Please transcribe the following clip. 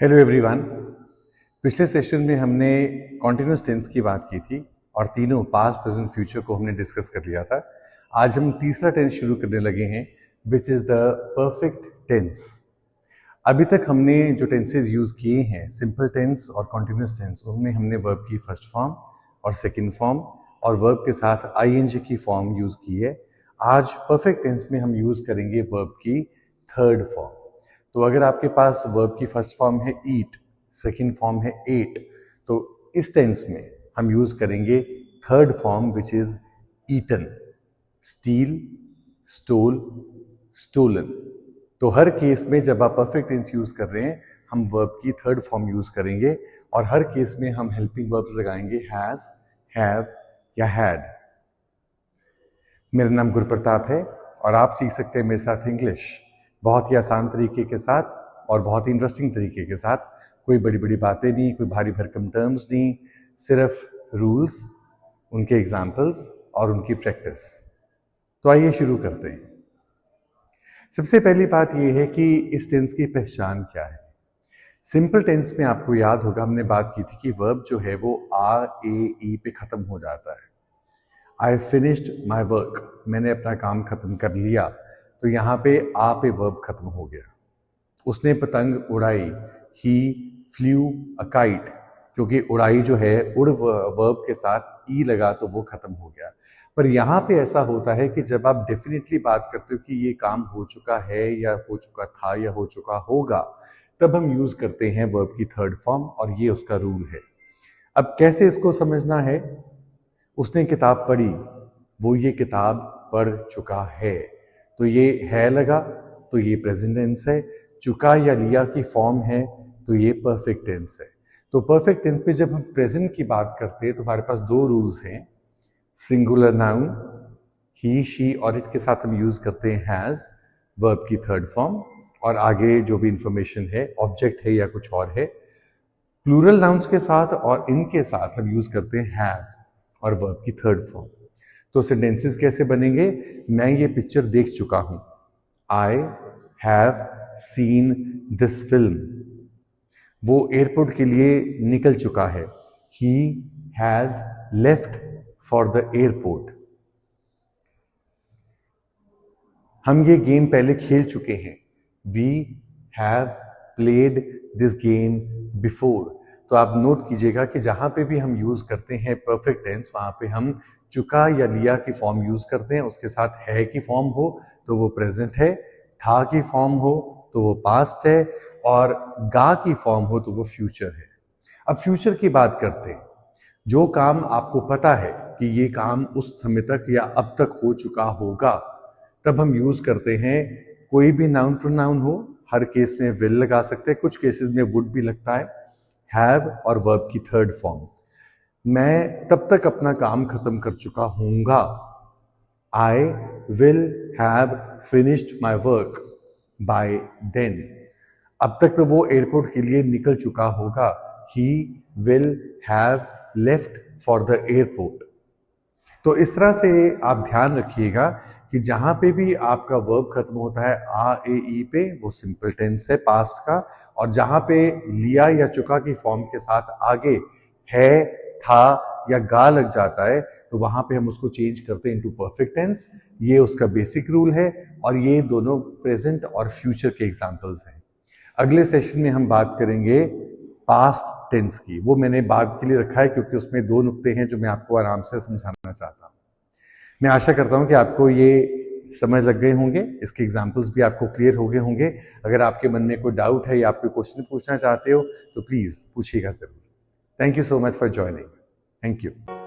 Hello everyone. पिछले session में हमने कॉन्टिन्यूस टेंस की बात की थी और तीनों पास्ट प्रेजेंट फ्यूचर को हमने डिस्कस कर लिया था। आज हम तीसरा टेंस शुरू करने लगे हैं which is the perfect tense. अभी तक हमने जो टेंसेज यूज़ किए हैं सिंपल टेंस और कॉन्टिन्यूस टेंस, उसमें हमने वर्ब की फर्स्ट फॉर्म और सेकेंड फॉर्म और वर्ब के साथ आईएनजी की फॉर्म यूज़ की है। आज परफेक्ट टेंस में हम यूज़ करेंगे वर्ब की थर्ड फॉर्म। तो अगर आपके पास वर्ब की फर्स्ट फॉर्म है ईट, सेकेंड फॉर्म है एट, तो इस टेंस में हम यूज करेंगे third form which is eaten, steal, stole, stolen. तो हर केस में जब आप परफेक्ट टेंस यूज कर रहे हैं हम वर्ब की थर्ड फॉर्म यूज करेंगे और हर केस में हम हेल्पिंग वर्ब्स लगाएंगे हैज, हैव या हैड। मेरा नाम गुरप्रताप है और आप सीख सकते हैं मेरे साथ इंग्लिश बहुत ही आसान तरीके के साथ और बहुत ही इंटरेस्टिंग तरीके के साथ। कोई बड़ी बड़ी बातें नहीं, कोई भारी भरकम टर्म्स नहीं, सिर्फ रूल्स, उनके एग्जाम्पल्स और उनकी प्रैक्टिस। तो आइए शुरू करते हैं। सबसे पहली बात यह है कि इस टेंस की पहचान क्या है। सिंपल टेंस में आपको याद होगा हमने बात की थी कि वर्ब जो है वो आ, ए, ई पे खत्म हो जाता है। आई फिनिश्ड माई वर्क, मैंने अपना काम खत्म कर लिया, तो यहाँ पे आ पे वर्ब खत्म हो गया। उसने पतंग उड़ाई, ही फ्ल्यू अ काइट, क्योंकि उड़ाई जो है उड़ वर्ब के साथ ई लगा तो वो खत्म हो गया। पर यहाँ पे ऐसा होता है कि जब आप डेफिनेटली बात करते हो कि ये काम हो चुका है या हो चुका था या हो चुका होगा, तब हम यूज करते हैं वर्ब की थर्ड फॉर्म और ये उसका रूल है। अब कैसे इसको समझना है? उसने किताब पढ़ी, वो ये किताब पढ़ चुका है, तो ये है लगा तो ये प्रेजेंट टेंस है। चुका या लिया की फॉर्म है तो ये परफेक्ट टेंस है। तो परफेक्ट टेंस पे जब हम प्रेजेंट की बात करते हैं तो हमारे पास दो रूल्स हैं। सिंगुलर नाउन ही, शी और इट के साथ हम यूज करते हैं हैज, वर्ब की थर्ड फॉर्म, और आगे जो भी इंफॉर्मेशन है ऑब्जेक्ट है या कुछ और है। प्लूरल नाउन्स के साथ और इनके साथ हम यूज करते हैं हैव और वर्ब की थर्ड फॉर्म। तो सेंटेंसेस कैसे बनेंगे? मैं ये पिक्चर देख चुका हूं, I have seen this film. वो एयरपोर्ट के लिए निकल चुका है, he has left for the airport. हम ये गेम पहले खेल चुके हैं, we have played this game before. तो आप नोट कीजिएगा कि जहां पे भी हम यूज करते हैं परफेक्ट टेंस वहां पे हम चुका या लिया की फॉर्म यूज करते हैं। उसके साथ है की फॉर्म हो तो वो प्रेजेंट है, था की फॉर्म हो तो वो पास्ट है और गा की फॉर्म हो तो वो फ्यूचर है। अब फ्यूचर की बात करते हैं। जो काम आपको पता है कि ये काम उस समय तक या अब तक हो चुका होगा, तब हम यूज करते हैं कोई भी नाउन प्रोनाउन हो, हर केस में विल लगा सकते हैं, कुछ केसेस में वुड भी लगता है, हैव और वर्ब की थर्ड फॉर्म। मैं तब तक अपना काम खत्म कर चुका हूंगा, I will have finished my work by then. अब तक तो वो एयरपोर्ट के लिए निकल चुका होगा, he will have left for the airport. तो इस तरह से आप ध्यान रखिएगा कि जहां पे भी आपका वर्ब खत्म होता है आ, ए, ई पे, वो सिंपल टेंस है पास्ट का, और जहां पे लिया या चुका की फॉर्म के साथ आगे है, था या गा लग जाता है तो वहां पे हम उसको चेंज करते हैं इनटू परफेक्ट टेंस। ये उसका बेसिक रूल है और ये दोनों प्रेजेंट और फ्यूचर के एग्जांपल्स हैं। अगले सेशन में हम बात करेंगे पास्ट टेंस की। वो मैंने बाद के लिए रखा है क्योंकि उसमें दो नुक्ते हैं जो मैं आपको आराम से समझाना चाहता हूं। मैं आशा करता हूं कि आपको ये समझ लग गए होंगे, इसके एग्जाम्पल्स भी आपको क्लियर हो गए होंगे। अगर आपके मन में कोई डाउट है या आप कोई क्वेश्चन पूछना चाहते हो तो प्लीज पूछिएगा जरूर। Thank you so much for joining. Thank you.